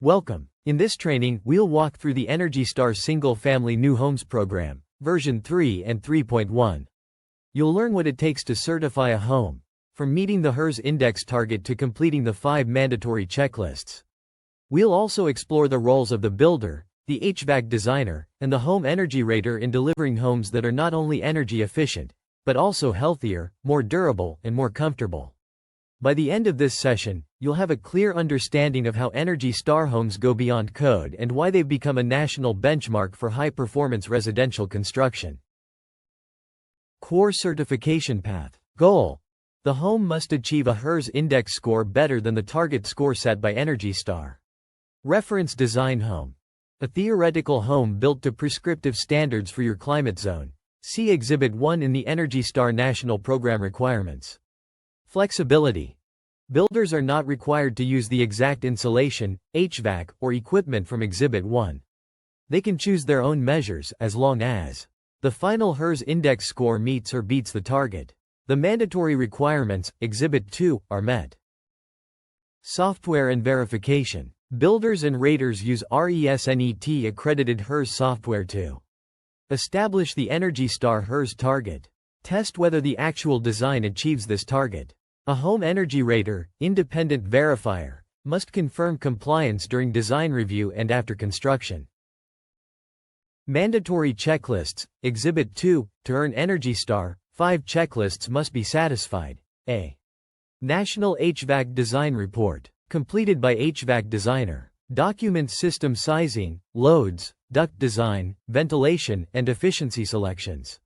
Welcome. In this training, we'll walk through the Energy Star Single Family New Homes Program, version 3 and 3.1. You'll learn what it takes to certify a home, from meeting the HERS index target to completing the 5 mandatory checklists. We'll also explore the roles of the builder, the HVAC designer, and the home energy rater in delivering homes that are not only energy efficient, but also healthier, more durable, and more comfortable. By the end of this session, you'll have a clear understanding of how Energy Star homes go beyond code and why they've become a national benchmark for high-performance residential construction. Core Certification Path. Goal: the home must achieve a HERS index score better than the target score set by Energy Star. Reference Design Home. A theoretical home built to prescriptive standards for your climate zone. See Exhibit 1 in the Energy Star National Program Requirements. Flexibility. Builders are not required to use the exact insulation, HVAC, or equipment from Exhibit 1. They can choose their own measures as long as the final HERS index score meets or beats the target. The mandatory requirements, Exhibit 2, are met. Software and verification. Builders and raters use RESNET accredited HERS software to establish the Energy Star HERS target. Test whether the actual design achieves this target. A home energy rater, independent verifier, must confirm compliance during design review and after construction. Mandatory checklists. Exhibit 2. To earn Energy Star, 5 checklists must be satisfied. A. National HVAC Design Report. Completed by HVAC designer. Documents system sizing, loads, duct design, ventilation, and efficiency selections.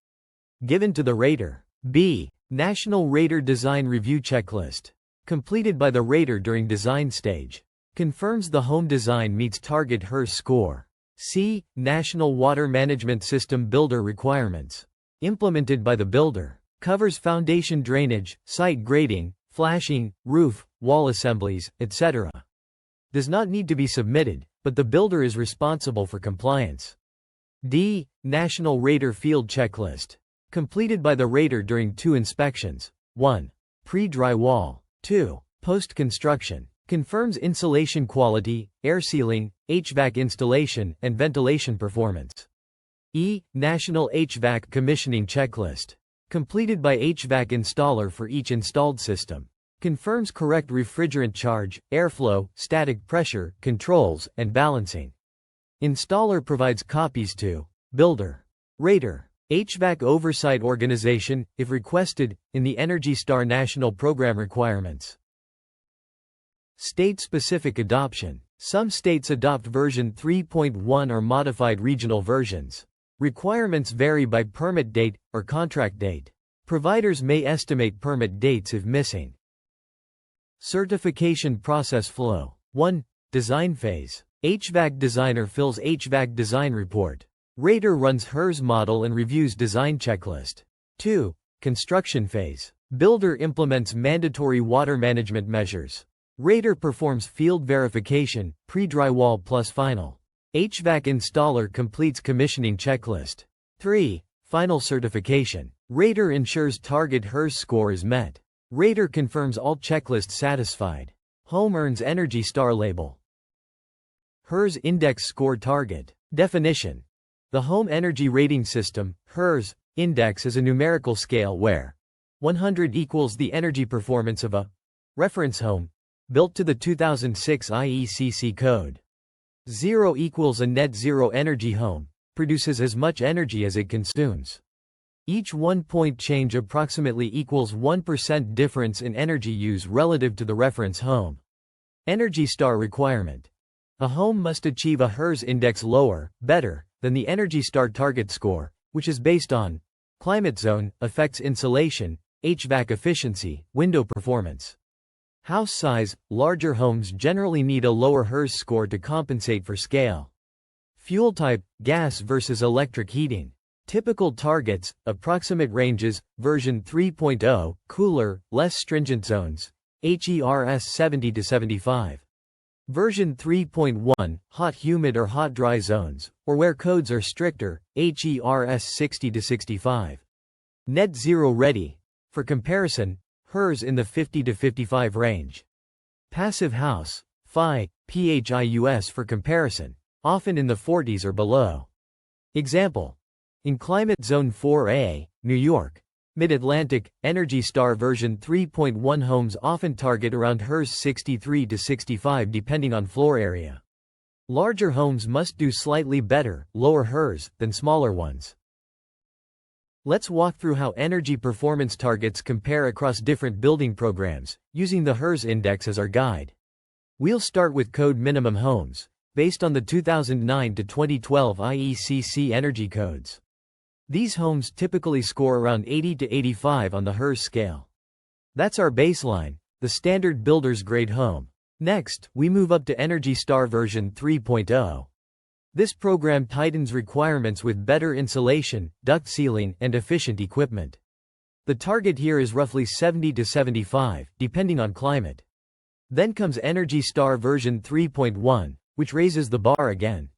Given to the rater. B. National Rater Design Review Checklist. Completed by the rater during design stage. Confirms the home design meets target HERS score. C. National Water Management System Builder Requirements. Implemented by the builder. Covers foundation drainage, site grading, flashing, roof, wall assemblies, etc. Does not need to be submitted, but the builder is responsible for compliance. D. National Rater Field Checklist. Completed by the rater during 2 inspections. 1. Pre-drywall. 2. Post-construction. Confirms insulation quality, air sealing, HVAC installation, and ventilation performance. E. National HVAC Commissioning Checklist. Completed by HVAC installer for each installed system. Confirms correct refrigerant charge, airflow, static pressure, controls, and balancing. Installer provides copies to builder, rater, HVAC Oversight Organization, if requested, in the Energy Star National Program Requirements. State-specific adoption. Some states adopt version 3.1 or modified regional versions. Requirements vary by permit date or contract date. Providers may estimate permit dates if missing. Certification process flow. 1. Design phase. HVAC designer fills HVAC design report. Rater runs HERS model and reviews design checklist. 2. Construction phase. Builder implements mandatory water management measures. Rater performs field verification, pre-drywall plus final. HVAC installer completes commissioning checklist. 3. Final certification. Rater ensures target HERS score is met. Rater confirms all checklists satisfied. Home earns Energy Star label. HERS index score target. Definition. The Home Energy Rating System, HERS, index is a numerical scale where 100 equals the energy performance of a reference home, built to the 2006 IECC code. 0 equals a net zero energy home, produces as much energy as it consumes. Each 1-point change approximately equals 1% difference in energy use relative to the reference home. Energy Star requirement. A home must achieve a HERS index lower, better, than the Energy Star target score, which is based on climate zone, affects insulation, HVAC efficiency, window performance. House size. Larger homes generally need a lower HERS score to compensate for scale. Fuel type, gas versus electric heating. Typical targets, approximate ranges, version 3.0, cooler, less stringent zones, HERS 70 to 75. Version 3.1, hot humid or hot dry zones, or where codes are stricter, HERS 60 to 65. Net zero ready. For comparison, HERS in the 50 to 55 range. Passive house. Phi, PHIUS for comparison, often in the 40s or below. Example. In Climate Zone 4A, New York, Mid-Atlantic, Energy Star version 3.1 homes often target around HERS 63 to 65 depending on floor area. Larger homes must do slightly better, lower HERS, than smaller ones. Let's walk through how energy performance targets compare across different building programs, using the HERS index as our guide. We'll start with code minimum homes, based on the 2009 to 2012 IECC energy codes. These homes typically score around 80 to 85 on the HERS scale. That's our baseline, the standard builder's grade home. Next, we move up to Energy Star version 3.0. This program tightens requirements with better insulation, duct sealing, and efficient equipment. The target here is roughly 70 to 75, depending on climate. Then comes Energy Star version 3.1, which raises the bar again.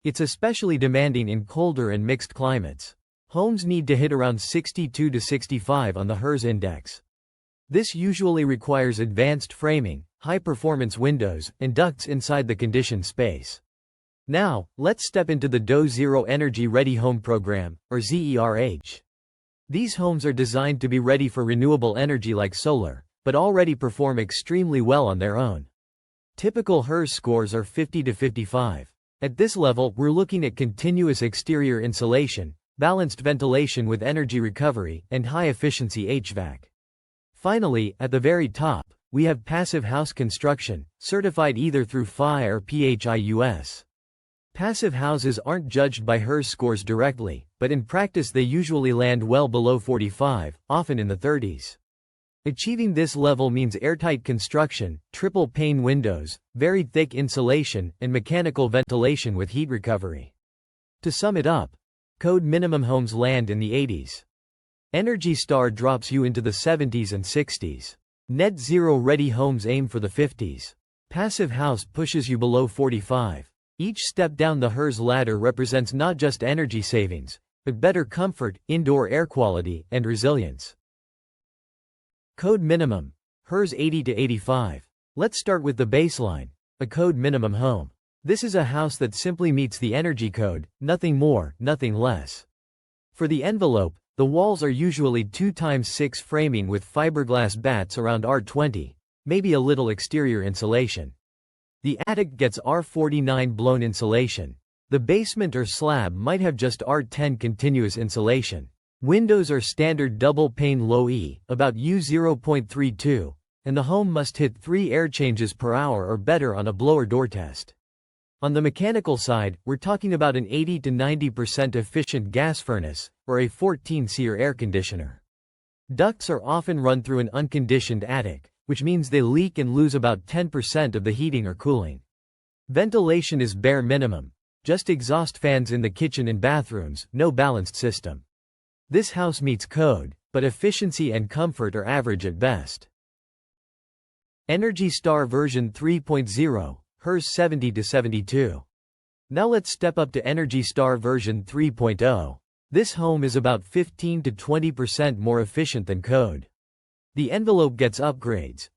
It's especially demanding in colder and mixed climates. Homes need to hit around 62 to 65 on the HERS index. This usually requires advanced framing, high-performance windows, and ducts inside the conditioned space. Now, let's step into the DOE Zero Energy Ready Home Program, or ZERH. These homes are designed to be ready for renewable energy like solar, but already perform extremely well on their own. Typical HERS scores are 50 to 55. At this level, we're looking at continuous exterior insulation, balanced ventilation with energy recovery, and high-efficiency HVAC. Finally, at the very top, we have passive house construction, certified either through Phi or PHIUS. Passive houses aren't judged by HERS scores directly, but in practice they usually land well below 45, often in the 30s. Achieving this level means airtight construction, triple-pane windows, very thick insulation, and mechanical ventilation with heat recovery. To sum it up, code minimum homes land in the 80s. Energy Star drops you into the 70s and 60s. Net Zero Ready homes aim for the 50s. Passive house pushes you below 45. Each step down the HERS ladder represents not just energy savings, but better comfort, indoor air quality, and resilience. Code minimum, HERS 80 to 85. Let's start with the baseline, a code minimum home. This is a house that simply meets the energy code, nothing more, nothing less. For the envelope, the walls are usually 2x6 framing with fiberglass batts around R20, maybe a little exterior insulation. The attic gets R49 blown insulation. The basement or slab might have just R10 continuous insulation. Windows are standard double-pane low-E, about U0.32, and the home must hit 3 air changes per hour or better on a blower door test. On the mechanical side, we're talking about an 80 to 90% efficient gas furnace, or a 14-SEER air conditioner. Ducts are often run through an unconditioned attic, which means they leak and lose about 10% of the heating or cooling. Ventilation is bare minimum, just exhaust fans in the kitchen and bathrooms, no balanced system. This house meets code, but efficiency and comfort are average at best. Energy Star version 3.0, HERS 70 to 72. Now let's step up to Energy Star version 3.0. This home is about 15 to 20% more efficient than code. The envelope gets upgrades.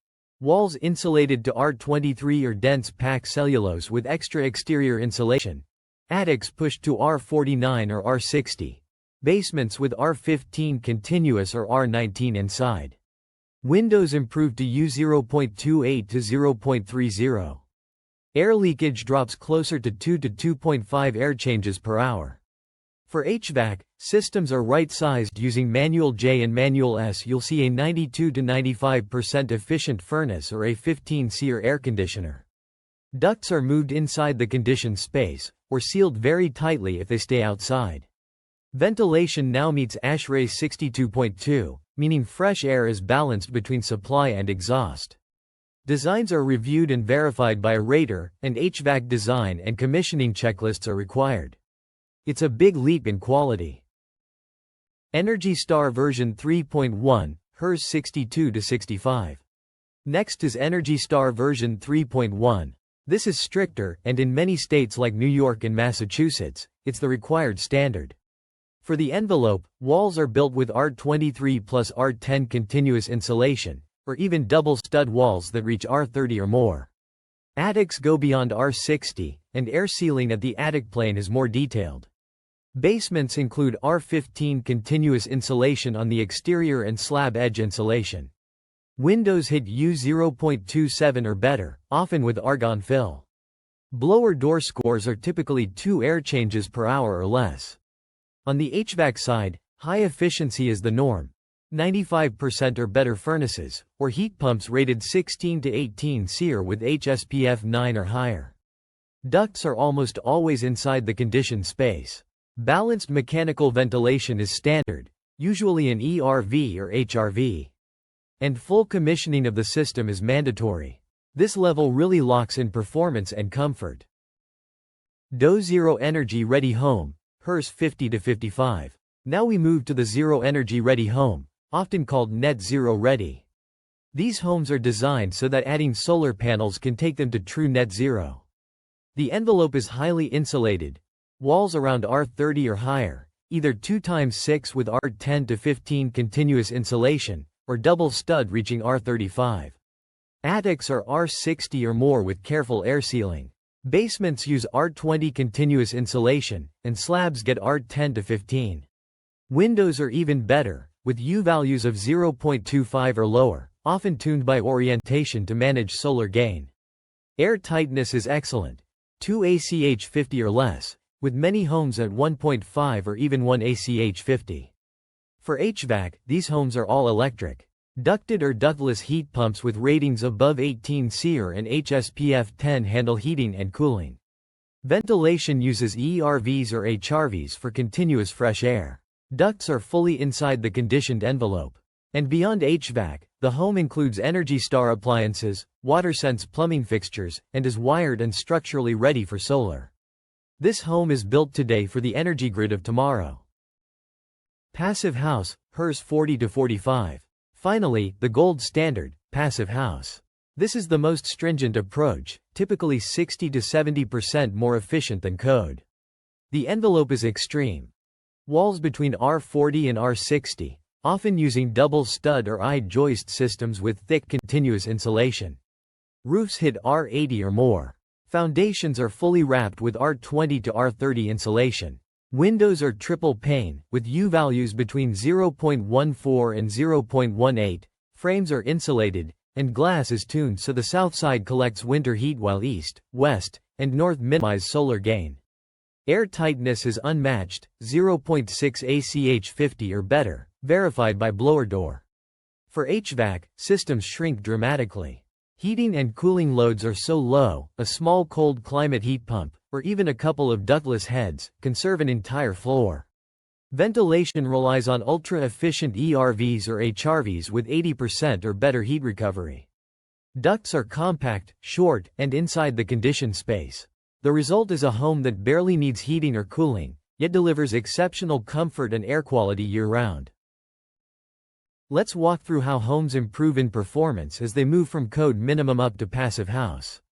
Walls insulated to R23 or dense pack cellulose with extra exterior insulation. Attics pushed to R49 or R60. Basements with R15 continuous or R19 inside. Windows improved to U0.28 to 0.30. Air leakage drops closer to 2 to 2.5 air changes per hour. For HVAC, systems are right-sized using manual J and manual S. You'll see a 92 to 95% efficient furnace or a 15-SEER air conditioner. Ducts are moved inside the conditioned space, or sealed very tightly if they stay outside. Ventilation now meets ASHRAE 62.2, meaning fresh air is balanced between supply and exhaust. Designs are reviewed and verified by a rater, and HVAC design and commissioning checklists are required. It's a big leap in quality. Energy Star version 3.1, HERS 62 to 65. Next is Energy Star version 3.1. This is stricter, and in many states like New York and Massachusetts, it's the required standard. For the envelope, walls are built with R23 plus R10 continuous insulation, or even double stud walls that reach R30 or more. Attics go beyond R60, and air sealing at the attic plane is more detailed. Basements include R15 continuous insulation on the exterior and slab edge insulation. Windows hit U0.27 or better, often with argon fill. Blower door scores are typically 2 air changes per hour or less. On the HVAC side, high efficiency is the norm. 95% or better furnaces, or heat pumps rated 16 to 18 SEER with HSPF 9 or higher. Ducts are almost always inside the conditioned space. Balanced mechanical ventilation is standard, usually in ERV or HRV. And full commissioning of the system is mandatory. This level really locks in performance and comfort. DOE Zero Energy Ready Home, HERS 50 to 55. Now we move to the Zero Energy Ready Home, often called Net Zero Ready. These homes are designed so that adding solar panels can take them to true net zero. The envelope is highly insulated. Walls around R30 or higher, either 2x6 with R10 to 15 continuous insulation, or double stud reaching R35. Attics are R60 or more with careful air sealing. Basements use R20 continuous insulation, and slabs get R10 to 15. Windows are even better, with U values of 0.25 or lower, often tuned by orientation to manage solar gain. Air tightness is excellent, 2 ACH 50 or less, with many homes at 1.5 or even 1 ACH 50. For HVAC, these homes are all electric. Ducted or ductless heat pumps with ratings above 18 SEER and HSPF 10 handle heating and cooling. Ventilation uses ERVs or HRVs for continuous fresh air. Ducts are fully inside the conditioned envelope. And beyond HVAC, the home includes Energy Star appliances, WaterSense plumbing fixtures, and is wired and structurally ready for solar. This home is built today for the energy grid of tomorrow. Passive house, HERS 40 to 45. Finally, the gold standard, passive house. This is the most stringent approach, typically 60 to 70% more efficient than code. The envelope is extreme. Walls between R40 and R60, often using double stud or I-joist systems with thick continuous insulation. Roofs hit R80 or more. Foundations are fully wrapped with R20 to R30 insulation. Windows are triple pane, with U values between 0.14 and 0.18. Frames are insulated, and glass is tuned so the south side collects winter heat while east, west, and north minimize solar gain. Air tightness is unmatched, 0.6 ACH 50 or better, verified by blower door. For HVAC, systems shrink dramatically. Heating and cooling loads are so low, a small cold climate heat pump, or even a couple of ductless heads, can serve an entire floor. Ventilation relies on ultra-efficient ERVs or HRVs with 80% or better heat recovery. Ducts are compact, short, and inside the conditioned space. The result is a home that barely needs heating or cooling, yet delivers exceptional comfort and air quality year-round. Let's walk through how homes improve in performance as they move from code minimum up to passive house.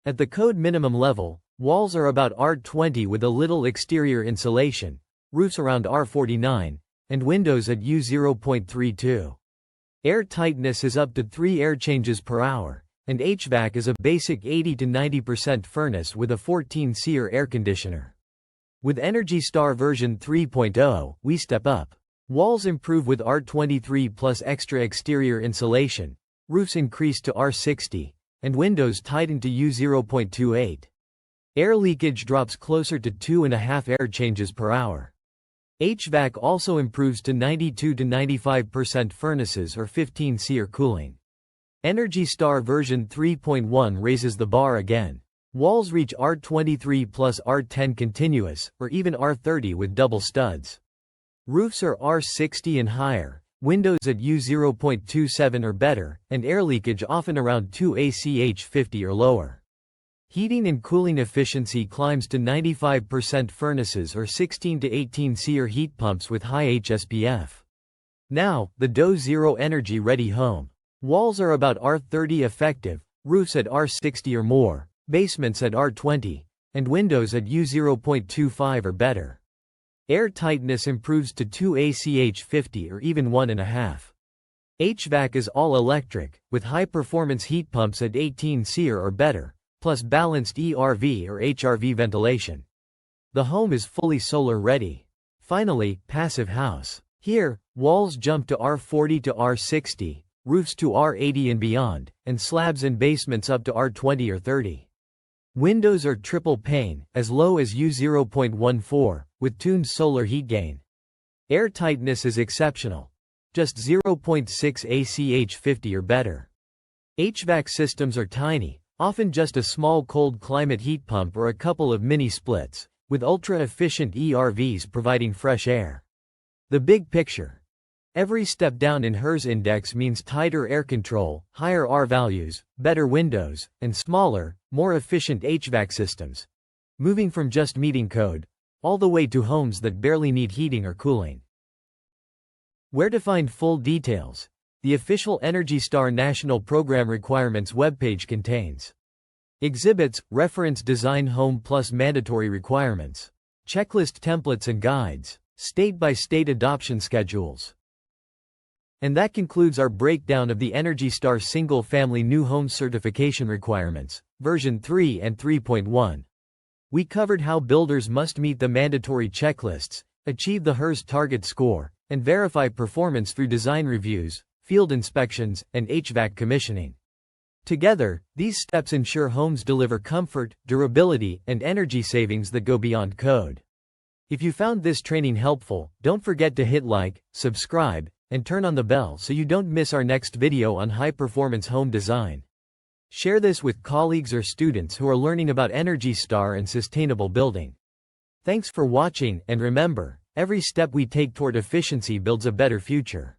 At the code minimum level, walls are about R20 with a little exterior insulation, roofs around R49, and windows at U0.32. Air tightness is up to 3 air changes per hour, and HVAC is a basic 80 to 90% furnace with a 14 SEER air conditioner. With Energy Star version 3.0, we step up. Walls improve with R23 plus extra exterior insulation, roofs increase to R60, and windows tighten to U0.28. Air leakage drops closer to 2.5 air changes per hour. HVAC also improves to 92 to 95% furnaces or 15 SEER cooling. Energy Star version 3.1 raises the bar again. Walls reach R23 plus R10 continuous, or even R30 with double studs. Roofs are R60 and higher, windows at U0.27 or better, and air leakage often around 2 ACH 50 or lower. Heating and cooling efficiency climbs to 95% furnaces or 16 to 18 SEER heat pumps with high HSPF. Now, the DOE Zero Energy Ready Home. Walls are about R30 effective, roofs at R60 or more, basements at R20, and windows at U0.25 or better. Air tightness improves to 2 ACH 50 or even 1.5. HVAC is all electric, with high-performance heat pumps at 18 SEER or better, plus balanced ERV or HRV ventilation. The home is fully solar ready. Finally, passive house. Here, walls jump to R40 to R60, roofs to R80 and beyond, and slabs and basements up to R20 or 30. Windows are triple pane, as low as U0.14, with tuned solar heat gain. Air tightness is exceptional. Just 0.6 ACH 50 or better. HVAC systems are tiny, often just a small cold climate heat pump or a couple of mini splits, with ultra-efficient ERVs providing fresh air. The big picture. Every step down in HERS index means tighter air control, higher R values, better windows, and smaller, more efficient HVAC systems. Moving from just meeting code, all the way to homes that barely need heating or cooling. Where to find full details? The official Energy Star National Program Requirements webpage contains exhibits, reference design home plus mandatory requirements, checklist templates and guides, state-by-state adoption schedules. And that concludes our breakdown of the Energy Star Single Family New Home Certification Requirements, version 3 and 3.1. We covered how builders must meet the mandatory checklists, achieve the HERS target score, and verify performance through design reviews, field inspections, and HVAC commissioning. Together, these steps ensure homes deliver comfort, durability, and energy savings that go beyond code. If you found this training helpful, don't forget to hit like, subscribe, and turn on the bell so you don't miss our next video on high-performance home design. Share this with colleagues or students who are learning about Energy Star and sustainable building. Thanks for watching, and remember, every step we take toward efficiency builds a better future.